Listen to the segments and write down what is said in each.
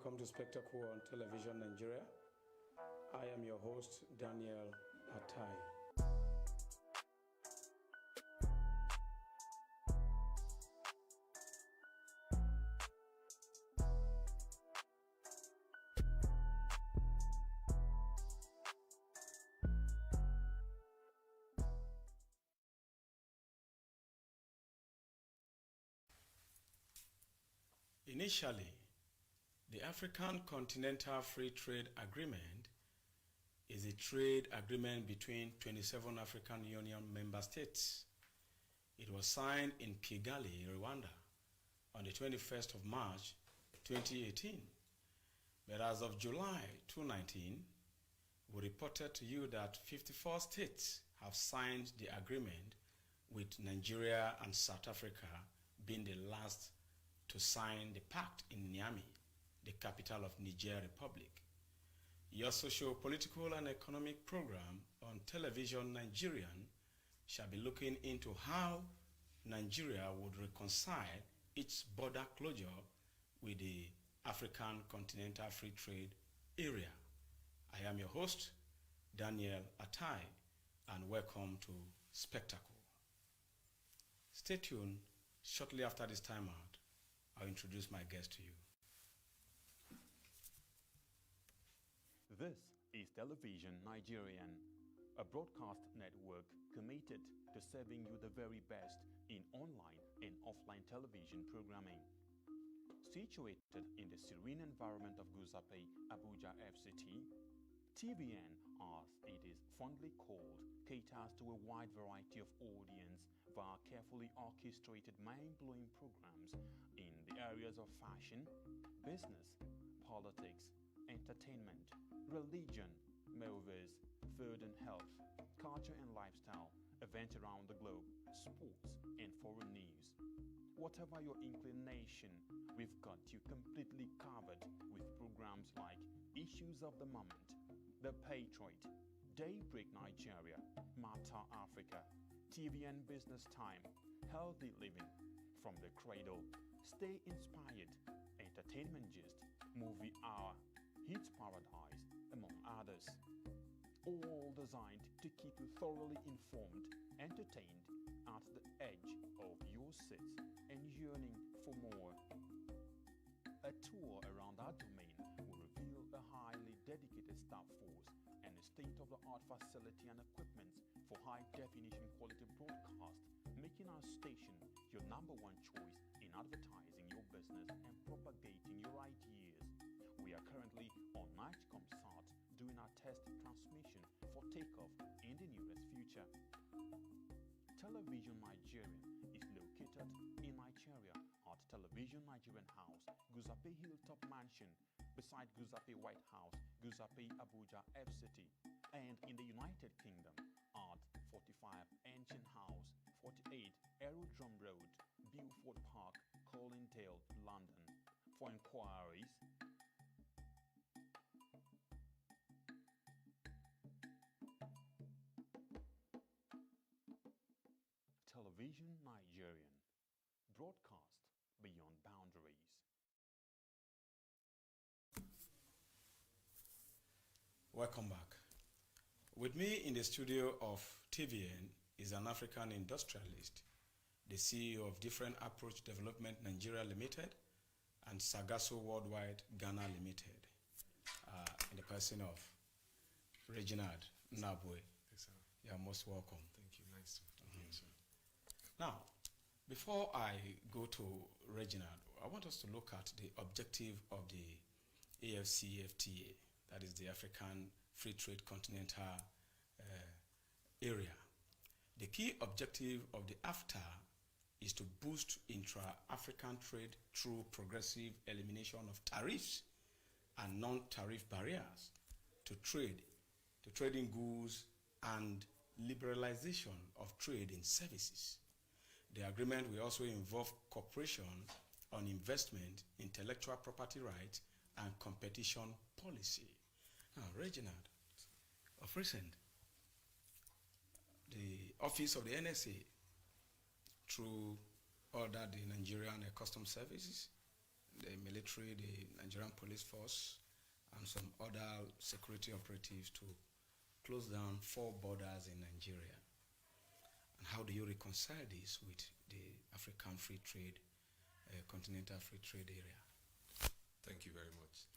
welcome to Spectacle on Television Nigeria. I am your host, Daniel Atai. Initially, the African Continental Free Trade Agreement is a trade agreement between 27 African Union member states. It was signed in Kigali, Rwanda, on the 21st of March 2018. But as of July 2019, we reported to you that 54 states have signed the agreement, with Nigeria and South Africa being the last to sign the pact in Niamey, the capital of Niger Republic. Your socio-political and economic program on Television Nigerian shall be looking into how Nigeria would reconcile its border closure with the African Continental Free Trade Area. I am your host, Daniel Atai, and welcome to Spectacle. Stay tuned. Shortly after this time out, I'll introduce my guest to you. This is Television Nigerian, a broadcast network committed to serving you the very best in online and offline television programming. Situated in the serene environment of Gusape, Abuja FCT, TVN, as it is fondly called, caters to a wide variety of audience via carefully orchestrated mind-blowing programs in the areas of fashion, business, politics, entertainment, religion, movies, food and health, culture and lifestyle, events around the globe, sports and foreign news. Whatever your inclination, we've got you completely covered with programs like Issues of the Moment, The Patriot, Daybreak Nigeria, Matter Africa, TVN Business Time, Healthy Living, From the Cradle, Stay Inspired, Entertainment Gist, Movie Hour, Hits Paradise, among others. All designed to keep you thoroughly informed, entertained, at the edge of your seats and yearning for more. A tour around our domain will reveal a highly dedicated staff force and a state-of-the-art facility and equipment for high-definition quality broadcast, making our station your number one choice in advertising your business and propagating your ideas. We are currently on Nigecomsat doing our test transmission for takeoff in the nearest future. Television Nigerian is located in Nigeria at Television Nigerian House, Gusape Hilltop Mansion, beside Gusape White House, Gusape Abuja FCT, and in the United Kingdom at 45 Ancient House, 48 Aerodrome Road, Beaufort Park, Colindale, London. For inquiries, Television Nigerian, broadcast beyond boundaries. Welcome back. With me in the studio of TVN is an African industrialist, the CEO of Different Approach Development Nigeria Limited and Sagaso Worldwide Ghana Limited, in the person of Reginald Nabwe. Yes, sir. You are most welcome. Thank you. Nice to meet you, sir. Now, before I go to Reginald, I want us to look at the objective of the AFCFTA, that is the African Free Trade Continental Area. The key objective of the AFTA is to boost intra-African trade through progressive elimination of tariffs and non-tariff barriers to trading goods and liberalization of trade in services. The agreement will also involve cooperation on investment, intellectual property rights, and competition policy. Now, Reginald, of recent, the office of the NSA, through order the Nigerian Customs Services, the military, the Nigerian police force, and some other security operatives to close down 4 borders in Nigeria. And how do you reconcile this with the African free trade, continental free trade area? Thank you very much.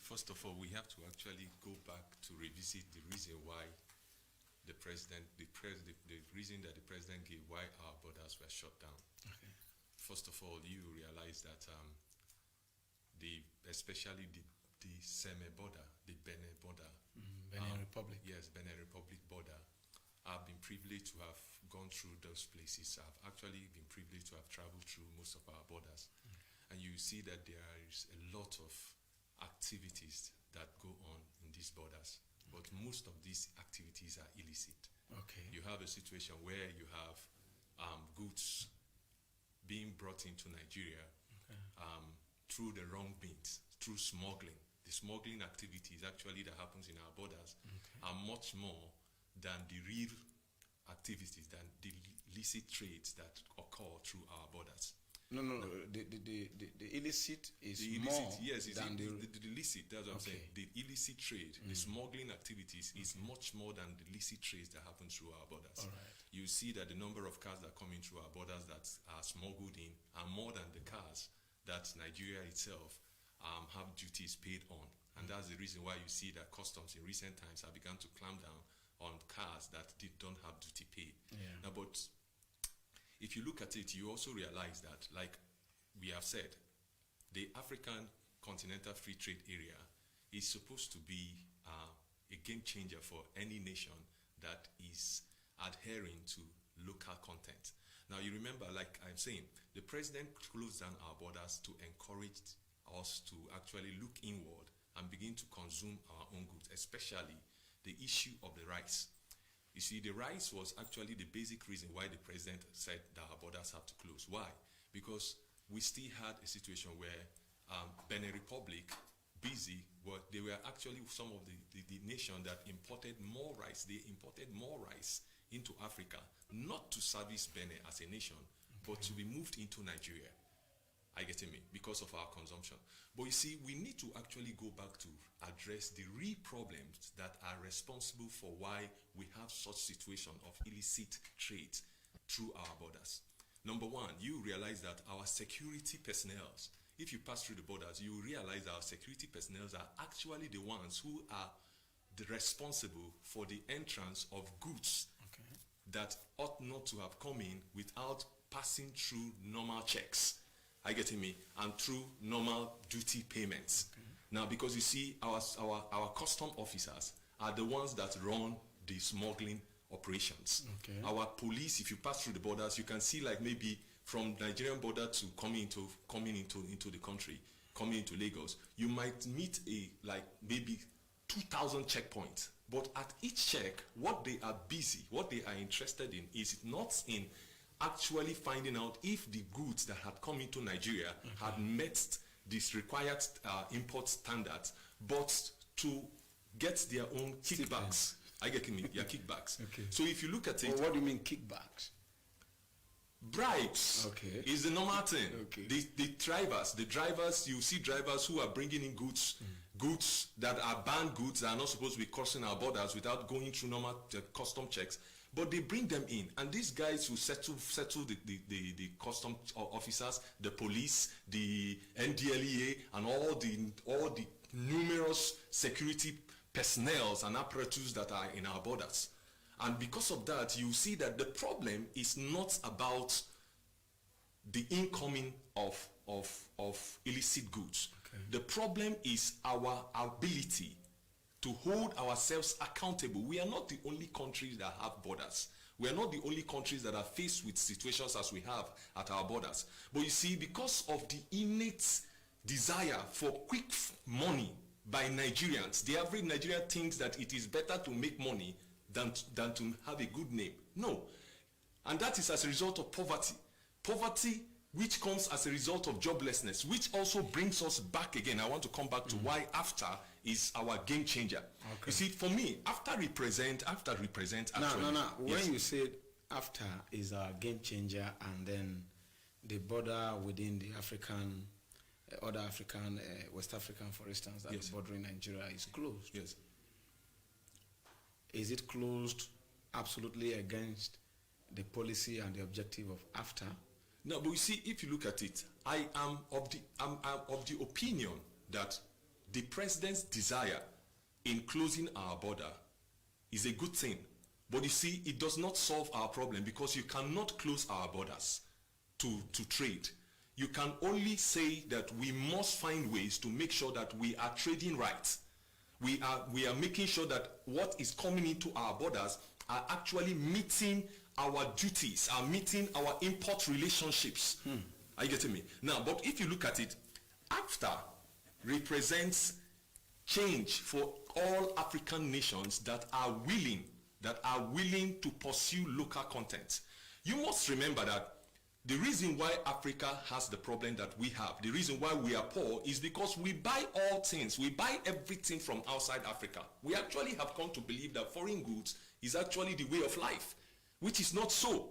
First of all, we have to actually go back to revisit the reason why the reason that the president gave why our borders were shut down. Okay. First of all, you realize that especially the Seme border, the Benin border, Benin Republic. Yes, Benin Republic border. I've been privileged to have gone through those places. I've actually been privileged to have traveled through most of our borders. And you see that there is a lot of activities that go on in these borders. But most of these activities are illicit. Okay. You have a situation where you have goods being brought into Nigeria through the wrong means, through smuggling. The smuggling activities actually that happens in our borders are much more than the real activities, than the illicit trades that occur through our borders. No. The illicit is The illicit, more yes, than the illicit, that's what I'm Okay. saying. The illicit trade, the smuggling activities is much more than the illicit trades that happen through our borders. All right. You see that the number of cars that come in through our borders that are smuggled in are more than the cars that Nigeria itself have duties paid on. And that's the reason why you see that customs in recent times have begun to clamp down on cars that don't have duty paid. Yeah. Now, but if you look at it, you also realize that, like we have said, the African Continental Free Trade Area is supposed to be a game changer for any nation that is adhering to local content. Now, you remember, like I'm saying, the president closed down our borders to encourage us to actually look inward and begin to consume our own goods, especially the issue of the rice. You see, the rice was actually the basic reason why the president said that our borders have to close. Why? Because we still had a situation where Benin Republic, they were actually some of the nation that imported more rice. They imported more rice into Africa, not to service Benin as a nation, but to be moved into Nigeria. I get me, because of our consumption. But you see, we need to actually go back to address the real problems that are responsible for why we have such situation of illicit trade through our borders. Number one, you realize that our security personnel, if you pass through the borders, you realize our security personnel are actually the ones who are responsible for the entrance of goods that ought not to have come in without passing through normal checks. I get me, and through normal duty payments. Now, because you see, our custom officers are the ones that run the smuggling operations. Our police, if you pass through the borders, you can see like maybe from Nigerian border to coming into the country, coming into Lagos, you might meet maybe 2,000 checkpoints. But at each check, what they are interested in is not in actually finding out if the goods that had come into Nigeria had met this required import standards, but to get their own kickbacks. I get me, yeah, kickbacks. So if you look at it, what do you mean kickbacks? Bribes is the normal thing. The drivers, you see drivers who are bringing in goods that are banned goods that are not supposed to be crossing our borders without going through normal custom checks. But they bring them in, and these guys will settle the custom officers, the police, the NDLEA, and all the numerous security personnel and apparatus that are in our borders. And because of that, you see that the problem is not about the incoming of illicit goods. The problem is our ability to hold ourselves accountable. We are not the only countries that have borders. We are not the only countries that are faced with situations as we have at our borders. But you see, because of the innate desire for quick money by Nigerians, the average Nigerian thinks that it is better to make money than to have a good name. No. And that is as a result of poverty. Poverty which comes as a result of joblessness, which also brings us back again. I want to come back to why AFTA is our game changer. You see, for me, AFTA represent actually. No. When you said AFTA is our game changer, and then the border within the African other African, West African, for instance, that Yes. bordering Nigeria is closed. Yes. Is it closed absolutely against the policy and the objective of AFTA? No, but you see, if you look at it, I am of the opinion that the president's desire in closing our border is a good thing. But you see, it does not solve our problem, because you cannot close our borders to trade. You can only say that we must find ways to make sure that we are trading right. We are making sure that what is coming into our borders are actually meeting our duties, are meeting our import relationships. Are you getting me? Now, but if you look at it, AFTA represents change for all African nations that are willing to pursue local content. You must remember that the reason why Africa has the problem that we have, the reason why we are poor, is because we buy all things. We buy everything from outside Africa. We actually have come to believe that foreign goods is actually the way of life, which is not so.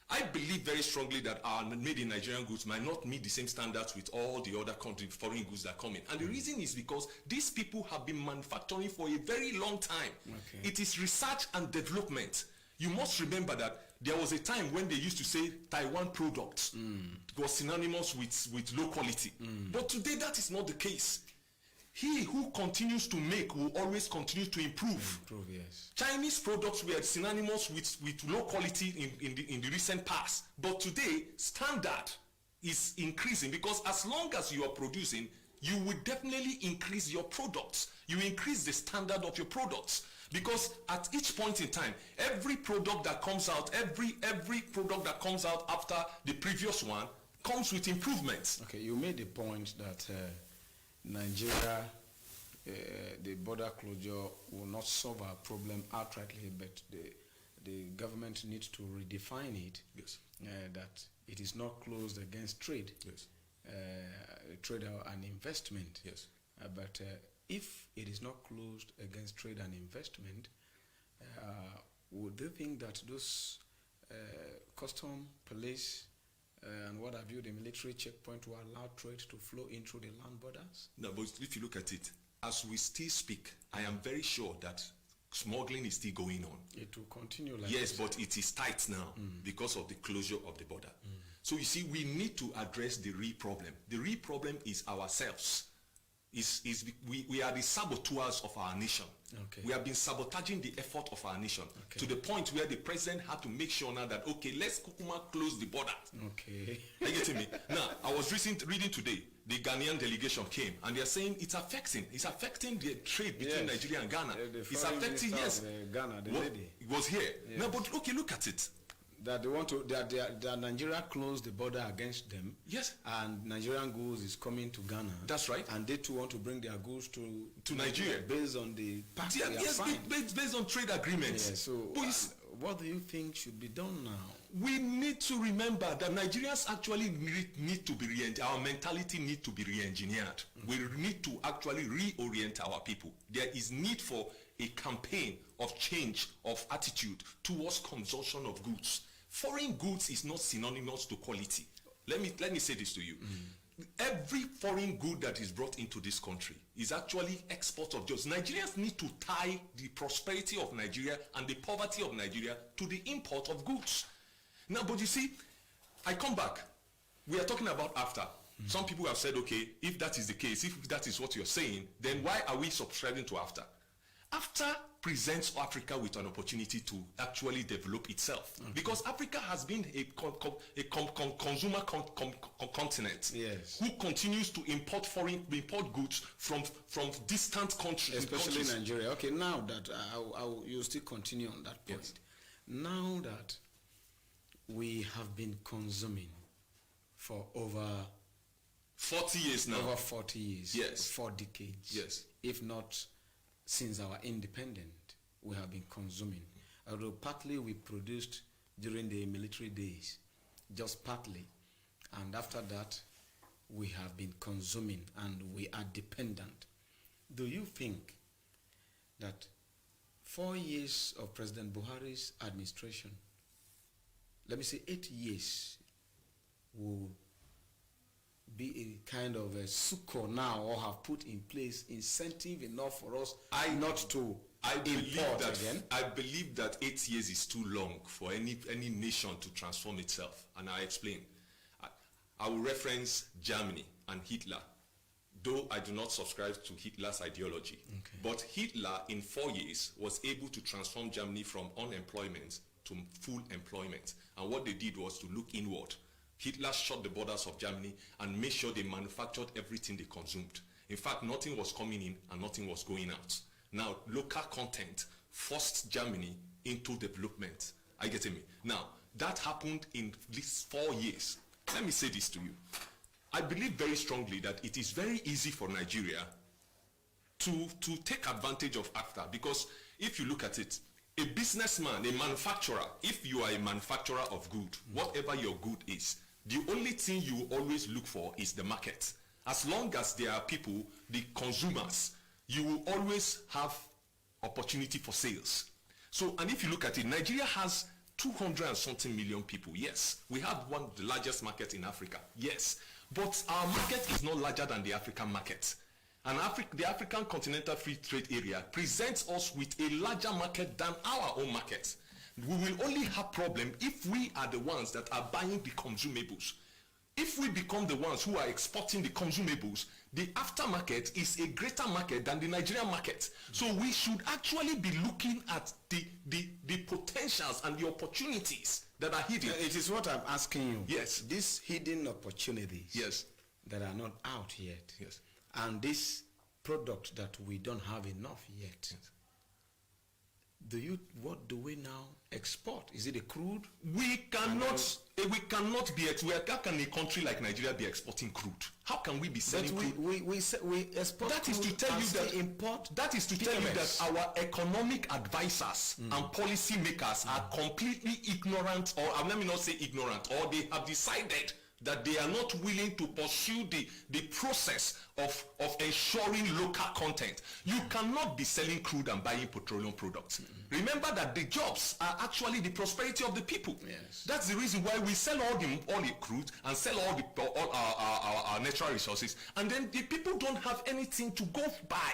I believe very strongly that our made in Nigerian goods might not meet the same standards with all the other country foreign goods that come in. And the reason is because these people have been manufacturing for a very long time. Okay. It is research and development. You must remember that there was a time when they used to say Taiwan products was synonymous with low quality. But today that is not the case. He who continues to make will always continue to improve. Yes. Chinese products were synonymous with low quality in the recent past. But today, standard is increasing, because as long as you are producing, you will definitely increase your products. You increase the standard of your products. Because at each point in time, every product that comes out, every product that comes out after the previous one comes with improvements. Okay, you made the point that Nigeria, the border closure will not solve our problem outrightly, but the government needs to redefine it. Yes. That it is not closed against trade. Yes. Trade and investment. Yes. But if it is not closed against trade and investment, would they think that those custom, police, and what have you, the military checkpoint, will allow trade to flow in through the land borders? No, but if you look at it, as we still speak, I am very sure that smuggling is still going on. It will continue like Yes, this. but it is tight now because of the closure of the border. So you see, we need to address the real problem. The real problem is ourselves. We are the saboteurs of our nation. Okay. We have been sabotaging the effort of our nation Okay. to the point where the president had to make sure now that, okay, let's kukuma close the border. Okay. Are you getting me? Now, I was reading today, the Ghanaian delegation came, and they are saying it's affecting the trade between Yes. Nigeria and Ghana. The It's foreign affecting, minister yes. of, Ghana, the What- lady. It was here. Yes. No, but okay, look at it. That they want to, that Nigeria closed the border against them. Yes. And Nigerian goods is coming to Ghana. That's right. And they too want to bring their goods to Nigeria. based on the pact Yeah, they have yes, signed. based on trade agreements. Yeah, so But you see, what do you think should be done now? we need to remember that Nigerians actually need to be our mentality need to be re-engineered. We need to actually reorient our people. There is need for a campaign of change of attitude towards consumption of goods. Foreign goods is not synonymous to quality. Let me say this to you. Every foreign good that is brought into this country is actually export of jobs. Nigerians need to tie the prosperity of Nigeria and the poverty of Nigeria to the import of goods. Now, but you see, I come back. We are talking about AFTA. Some people have said, okay, if that is the case, if that is what you're saying, then why are we subscribing to AFTA? AFTA presents Africa with an opportunity to actually develop itself. Because Africa has been a consumer continent. Yes. Who continues to import goods from distant countries. Especially Nigeria. Okay, now that you'll still continue on that point. Yes. Now that we have been consuming for over 40 years now. over 40 years, Yes. 4 decades, Yes. if not since our independence, we have been consuming. Although partly we produced during the military days, just partly, and after that, we have been consuming and we are dependent. Do you think that 4 years of President Buhari's administration, let me say 8 years, will be a kind of a succor now, or have put in place incentive enough for us not to import again? I believe that 8 years is too long for any nation to transform itself, and I explain. I will reference Germany and Hitler, though I do not subscribe to Hitler's ideology. Okay. But Hitler, in 4 years, was able to transform Germany from unemployment to full employment. And what they did was to look inward. Hitler shut the borders of Germany and made sure they manufactured everything they consumed. In fact, nothing was coming in and nothing was going out. Now, local content forced Germany into development. Are you getting me? Now, that happened in these 4 years. Let me say this to you. I believe very strongly that it is very easy for Nigeria to take advantage of AFTA, because if you look at it, a businessman, a manufacturer, if you are a manufacturer of good, whatever your good is, the only thing you always look for is the market. As long as there are people, the consumers, you will always have opportunity for sales. So, and if you look at it, Nigeria has 200 and something million people. Yes, we have one of the largest markets in Africa. Yes, but our market is not larger than the African market. And the African Continental Free Trade Area presents us with a larger market than our own market. We will only have problem if we are the ones that are buying the consumables. If we become the ones who are exporting the consumables, the aftermarket is a greater market than the Nigerian market. So we should actually be looking at the potentials and the opportunities that are hidden. It is what I'm asking you. Yes. These hidden opportunities, yes, that are not out yet. Yes. And this product that we don't have enough yet. Yes. What do we now export? Is it a crude? We cannot be. How can a country like Nigeria be exporting crude? How can we be selling crude? We export. That is to tell you that import. That is to PMS. tell you that our economic advisors and policy makers are completely ignorant, or let me not say ignorant, or they have decided that they are not willing to pursue the process of ensuring local content. You cannot be selling crude and buying petroleum products. Remember that the jobs are actually the prosperity of the people. Yes. That's the reason why we sell all the crude and sell all our natural resources, and then the people don't have anything to go by.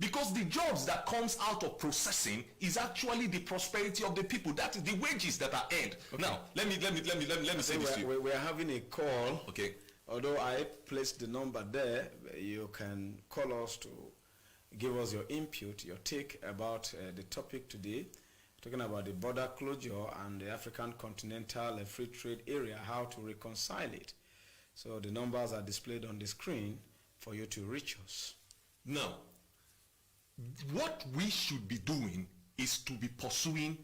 Because the jobs that comes out of processing is actually the prosperity of the people. That is the wages that are earned. Okay. Now, let me say this to you. We're having a call. Okay. Although I placed the number there, you can call us to give us your input, your take about the topic today. Talking about the border closure and the African Continental Free Trade Area, how to reconcile it. So the numbers are displayed on the screen for you to reach us. Now, what we should be doing is to be pursuing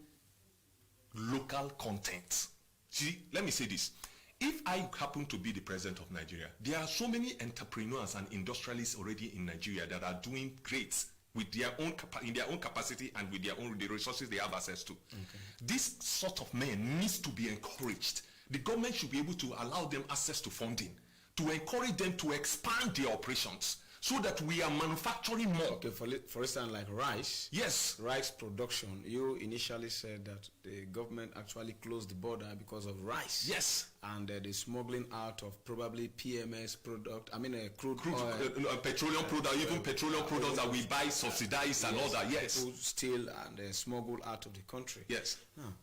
local content. See, let me say this. If I happen to be the president of Nigeria, there are so many entrepreneurs and industrialists already in Nigeria that are doing great with their own in their own capacity and with the resources they have access to. Okay. This sort of men needs to be encouraged. The government should be able to allow them access to funding, to encourage them to expand their operations, so that we are manufacturing more. Okay, for instance, like rice. Yes. Rice production. You initially said that the government actually closed the border because of rice. Yes. And the smuggling out of probably PMS product. I mean, crude oil. Petroleum product, even petroleum products that we buy subsidized and all that. Yes. People steal and smuggle out of the country. Yes. Now,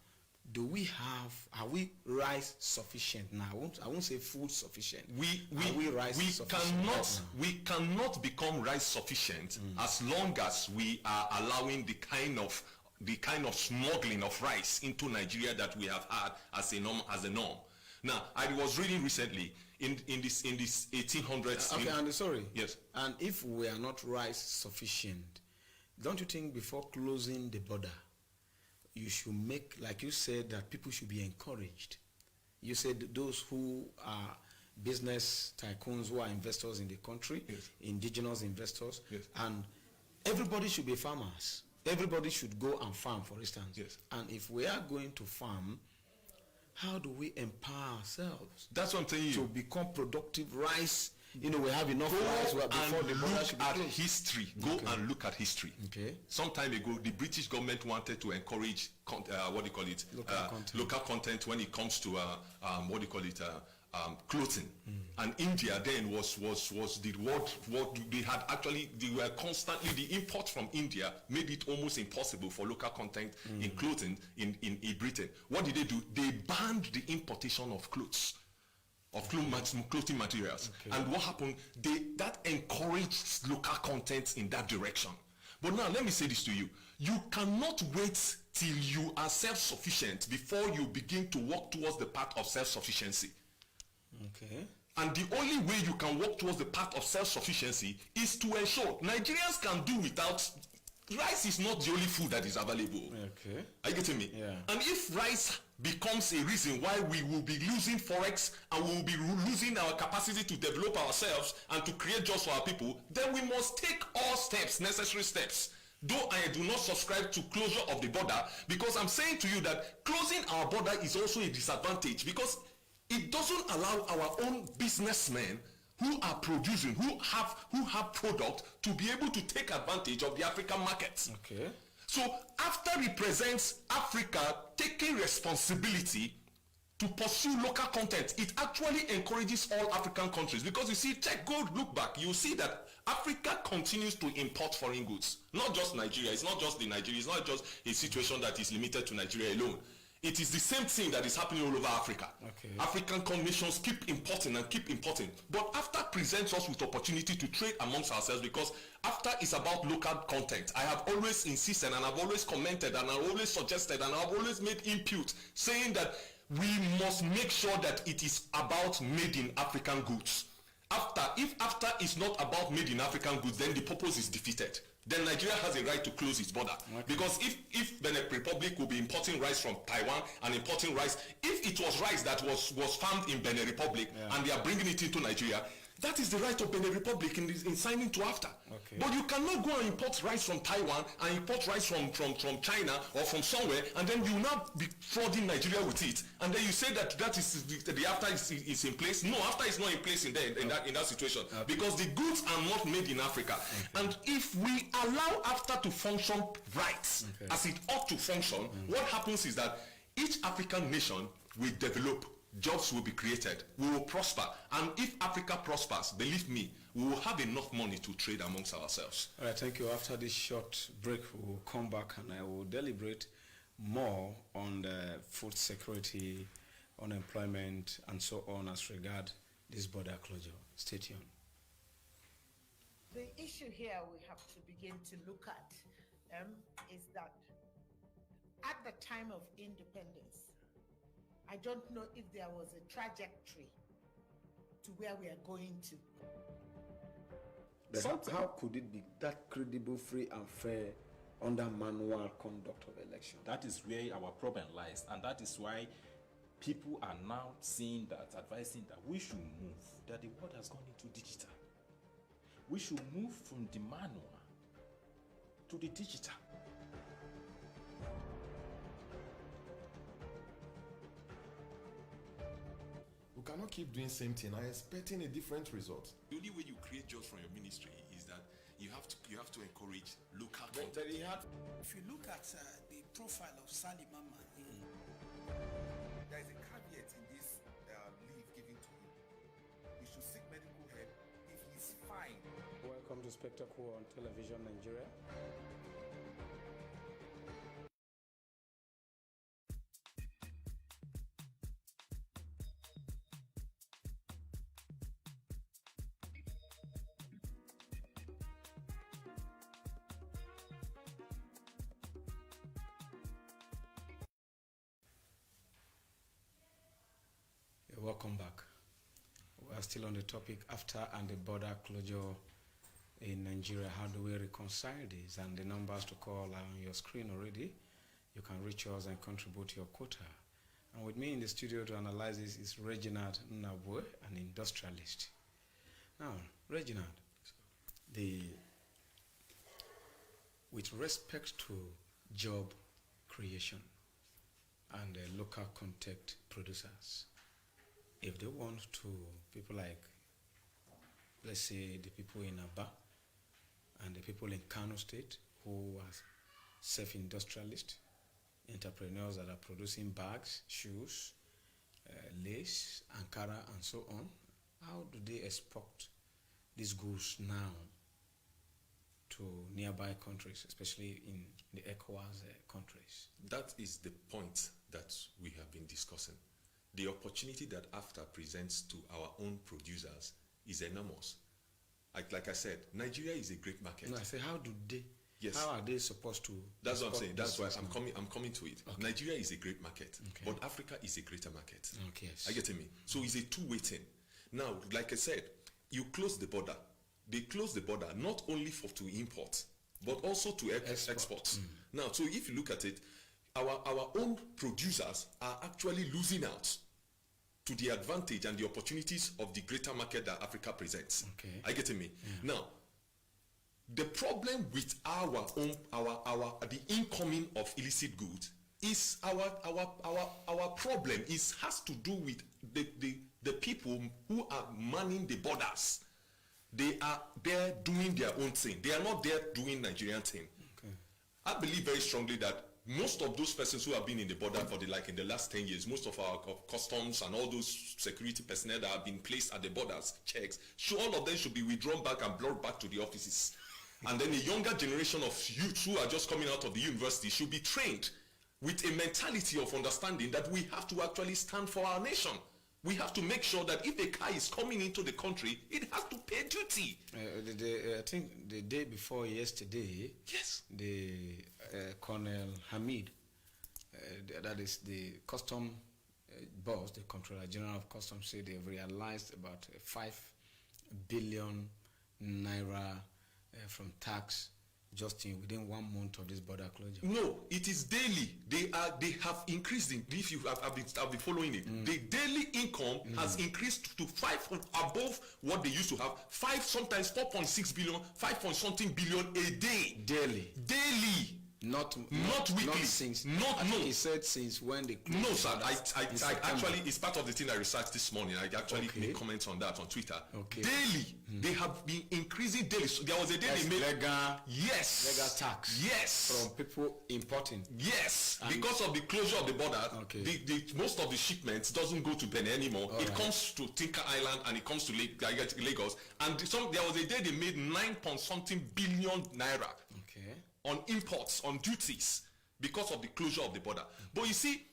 are we rice sufficient now? I won't say food sufficient. We cannot become rice sufficient as long as we are allowing the kind of smuggling of rice into Nigeria that we have had as a norm. Now, I was reading recently in this 1800s. Okay, and sorry. Yes. And if we are not rice sufficient, don't you think before closing the border, you should make, like you said, that people should be encouraged? You said those who are business tycoons, who are investors in the country, yes, indigenous investors, yes, and everybody should be farmers. Everybody should go and farm, for instance. Yes. And if we are going to farm, how do we empower ourselves? That's what I'm telling you. To become productive rice. You know, we have enough rice before the border should be closed. History. Go and look at history. Okay. Some time ago, the British government wanted to encourage local content when it comes to clothing, and India then was the what they had actually, they were constantly, the import from India made it almost impossible for local content in clothing in Britain. What did they do? They banned the importation of clothes, of clothing materials. And what happened? That encouraged local content in that direction. But now let me say this to you: you cannot wait till you are self-sufficient before you begin to walk towards the path of self-sufficiency. Okay. And the only way you can walk towards the path of self-sufficiency is to ensure Nigerians can do without. Rice is not the only food that is available. Okay. Are you getting me? Yeah. And if rice becomes a reason why we will be losing forex and we will be losing our capacity to develop ourselves and to create jobs for our people, then we must take all steps, necessary steps. Though I do not subscribe to closure of the border, because I'm saying to you that closing our border is also a disadvantage, because it doesn't allow our own businessmen who are producing, who have product, to be able to take advantage of the African markets. Okay. So AFTA represents Africa taking responsibility to pursue local content. It actually encourages all African countries, because you see, look back, you see that Africa continues to import foreign goods. Not just Nigeria. It's not just Nigeria. It's not just a situation that is limited to Nigeria alone. It is the same thing that is happening all over Africa. Okay. African nations keep importing and keep importing. But AFTA presents us with opportunity to trade amongst ourselves, because AFTA is about local content. I have always insisted, and I've always commented, and I've always suggested, and I've always made input saying that we must make sure that it is about made in African goods. If AFTA is not about made in African goods, then the purpose is defeated. Then Nigeria has a right to close its border. Okay. Because if Benin Republic will be importing rice from Taiwan and importing rice, if it was rice that was farmed in Benin Republic, and they are bringing it into Nigeria, that is the right of Benin Republic in signing to AFTA. Okay. But you cannot go and import rice from Taiwan and import rice from China or from somewhere, and then you will now be frauding Nigeria with it, and then you say that is the AFTA is in place. No, AFTA is not in place in that situation, because the goods are not made in Africa. And if we allow AFTA to function right, as it ought to function, what happens is that each African nation will develop. Jobs will be created, we will prosper, and if Africa prospers, believe me, we will have enough money to trade amongst ourselves. All right, thank you. After this short break, we will come back and I will deliberate more on the food security, unemployment, and so on as regard this border closure. Stay tuned. The issue here we have to begin to look at is that at the time of independence, I don't know if there was a trajectory to where we are going to. But how could it be that credible, free, and fair under manual conduct of election? That is where our problem lies, and that is why people are now seeing that, advising that we should move, that the world has gone into digital. We should move from the manual to the digital. We cannot keep doing same thing and expecting a different result. The only way you create jobs from your ministry is that you have to encourage local content. If you look at the profile of Salimama, there is a caveat in this leave given to him. He should seek medical help if he's fine. Welcome to Spectacle on Television Nigeria. Welcome back. We are still on the topic AFTA and the border closure in Nigeria. How do we reconcile this? And the numbers to call are on your screen already. You can reach us and contribute your quota. And with me in the studio to analyze this is Reginald Nabwe, an industrialist. Now, Reginald, with respect to job creation and local content producers, if they want to, people like, let's say, the people in Aba and the people in Kano State who are self-industrialists, entrepreneurs that are producing bags, shoes, lace, Ankara, and so on. How do they export these goods now to nearby countries, especially in the ECOWAS countries? That is the point that we have been discussing. The opportunity that AFTA presents to our own producers is enormous. Like I said, Nigeria is a great market. No, I say, how do they? Yes. How are they supposed to? That's what I'm export saying. That's why these things I'm coming to it. Okay. Nigeria is a great market, Okay. but Africa is a greater market. Okay, yes. I get me. So it's a two-way thing. Now, like I said, you close the border. They close the border not only to import, but also to export. Now, so if you look at it, our own producers are actually losing out to the advantage and the opportunities of the greater market that Africa presents. Okay. I get me. Now, the problem with the incoming of illicit goods is our problem has to do with the people who are manning the borders. They are there doing their own thing. They are not there doing Nigerian thing. Okay. I believe very strongly that most of those persons who have been in the border for in the last 10 years, most of our customs and all those security personnel that have been placed at the borders, checks, all of them should be withdrawn back and brought back to the offices. And then a younger generation of youths who are just coming out of the university should be trained with a mentality of understanding that we have to actually stand for our nation. We have to make sure that if a car is coming into the country, it has to pay duty. I think the day before yesterday, Yes. the Colonel Hamid, that is the custom boss, the Controller General of Customs, said they've realized about 5 billion naira from tax just within 1 month of this border closure. No, it is daily. They have increased in, if you have been following it. The daily income has increased to 5 above what they used to have. 5, sometimes 4.6 billion, 5 point something billion a day. Daily. Not weekly. Not since. Not I think no. he said since when they. No, sir. I September. actually, it's part of the thing I researched this morning. I actually Okay. made comments on that on Twitter. Okay. Daily, they have been increasing daily. So there was a day That's they made legal yes tax. Yes. From people importing. Yes, because of the closure of the border, Okay. most of the shipments doesn't go to Benin anymore. All it right. comes to Tinker Island and it comes to Lagos. And there was a day they made 9 point something billion naira Okay. on imports, on duties, because of the closure of the border. But you see,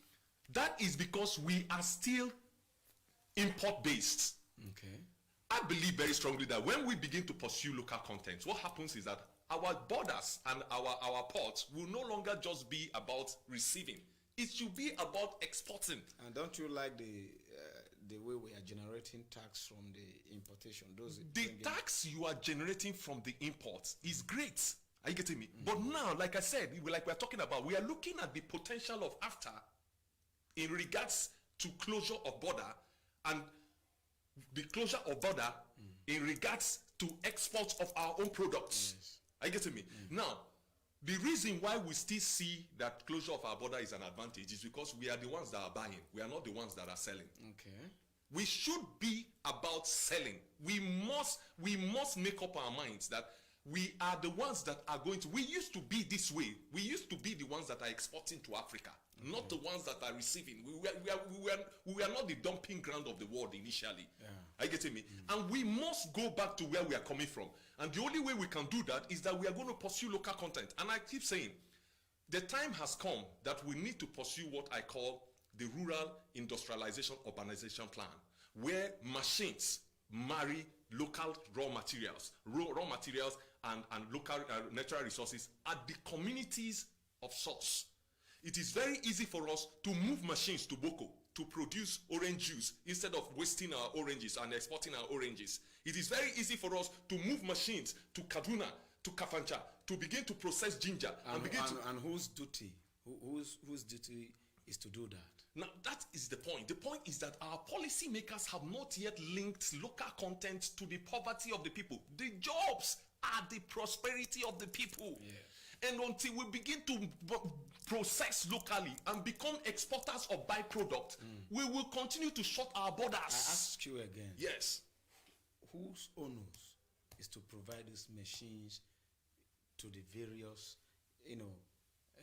that is because we are still import-based. Okay. I believe very strongly that when we begin to pursue local content, what happens is that our borders and our ports will no longer just be about receiving. It should be about exporting. And don't you like the way we are generating tax from the importation? Those The bringing- tax you are generating from the imports is great. Are you getting me? But now, like I said, like we're talking about, we are looking at the potential of AFTA in regards to closure of border and the closure of border in regards to exports of our own products. Yes. Are you getting me? Now, the reason why we still see that closure of our border is an advantage is because we are the ones that are buying. We are not the ones that are selling. Okay. We should be about selling. We must make up our minds that we are the ones that are going to. We used to be this way. We used to be the ones that are exporting to Africa, not the ones that are receiving. We were not the dumping ground of the world initially. Yeah. Are you getting me? And we must go back to where we are coming from. And the only way we can do that is that we are going to pursue local content. And I keep saying, the time has come that we need to pursue what I call the rural industrialization urbanization plan, where machines marry local raw materials and local natural resources at the communities of source. It is very easy for us to move machines to Boko to produce orange juice instead of wasting our oranges and exporting our oranges. It is very easy for us to move machines to Kaduna, to Kafancha, to begin to process ginger And whose duty? Whose duty is to do that? Now, that is the point. The point is that our policy makers have not yet linked local content to the poverty of the people. The jobs are the prosperity of the people. Yes. And until we begin to process locally and become exporters of byproduct, we will continue to shut our borders. I ask you again. Yes. Whose onus is to provide these machines to the various,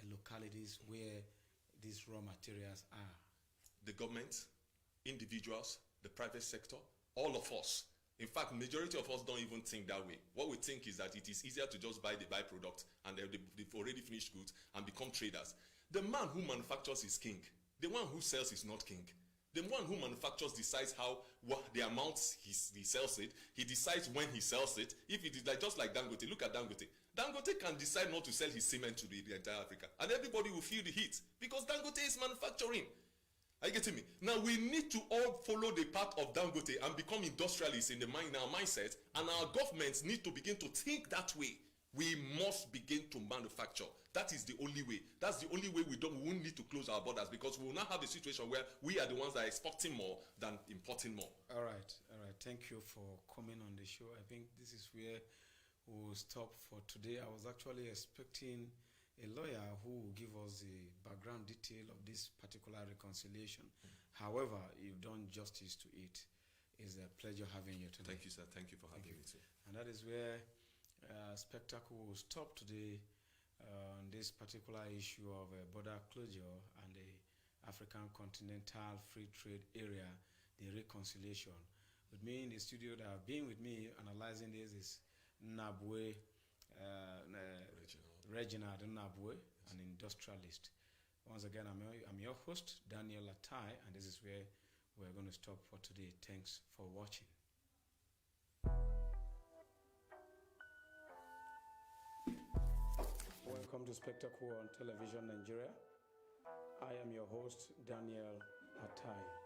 localities where these raw materials are? The government. individuals, the private sector, all of us. In fact, majority of us don't even think that way. What we think is that it is easier to just buy the byproduct and they've already finished goods and become traders. The man who manufactures is king. The one who sells is not king. The one who manufactures decides what the amount he sells it. He decides when he sells it. If it is just like Dangote, look at Dangote. Dangote can decide not to sell his cement to the entire Africa, and everybody will feel the heat because Dangote is manufacturing. Are you getting me? Now we need to all follow the path of Dangote and become industrialists in our mindset, and our governments need to begin to think that way. We must begin to manufacture. That is the only way. That's the only way we won't need to close our borders, because we will now have a situation where we are the ones that are exporting more than importing more. All right. Thank you for coming on the show. I think this is where we'll stop for today. I was actually expecting a lawyer who will give us the background detail of this particular reconciliation. However, you've done justice to it. It's a pleasure having you today. Thank you, sir. Thank you for having me too. And that is where Spectacle will stop today on this particular issue of border closure and the African Continental Free Trade Area, the reconciliation. With me in the studio that have been with me analyzing this is Nabwe, Reginald Nabwe, an industrialist. Once again, I'm your host, Daniel Atai, and this is where we're going to stop for today. Thanks for watching. Welcome to Spectacle on Television Nigeria. I am your host, Daniel Atai.